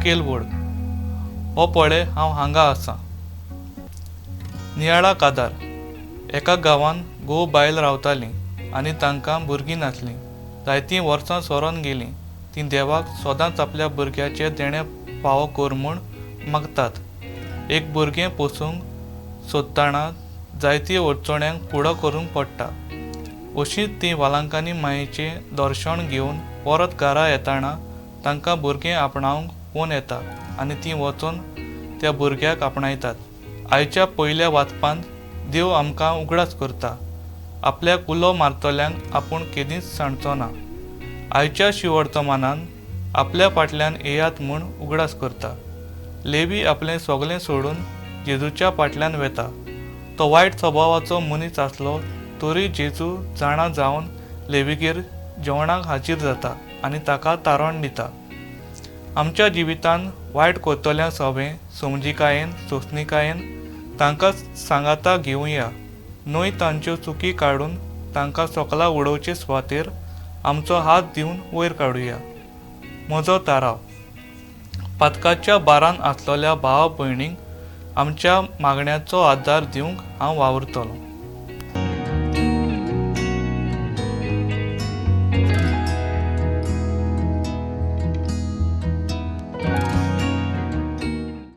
केलवड। हो पळय, हांव हांगा आसां। नियाळा कादार। एका गांवांत घोव बायल रावतालीं आनी तांकां भुरगीं नासलीं। जायतीं वर्सां सरोन गेलीं। तीं देवाक सदांच आपल्या भुरग्याचें देणें फावो कर म्हूण मागतात। एक भुरगें पोसूंक सोदतना जायतीं अडचण्यांक फुडो करूंक पडटा। अशींच तीं वालांकानी मायेचें दर्शन घेवन परत घरा येताना तांकां भुरगें आपणावंक फोन येता आनी तीं वचून त्या भुरग्याक आपणायतात। आयच्या पयल्या वाचपांत देव आमकां उगडास करता। आपल्या कुलो मारतल्यांक आपूण केदींच सांडचो ना। आयच्या शिवर्तमानान आपल्या फाटल्यान येयात म्हूण उगडास करता। लेवी आपलें सगलें सोडून जेजूच्या फाटल्यान वेता। तो वायट स्वभावाचो मनीस आसलो तरी जेजू जाणा जावन लेवीगेर जेवणाक हाजीर जाता आनी ताका तारण दिता। आमच्या जिवितांत वायट करतल्यांक सवें समजिकायेन सोंसणिकायेन तांकां सांगाता घेवया, न्हय तांच्यो चुकी काडून तांकां सोकला उडोवचे सुवातेर आमचो हात दिवन वयर काडुया। म्हजो थाराव। पातकाच्या बारांत आसलेल्या भावा भयणींक आमच्या मागण्यांचो आदार दिवंक हांव वावुरतलों।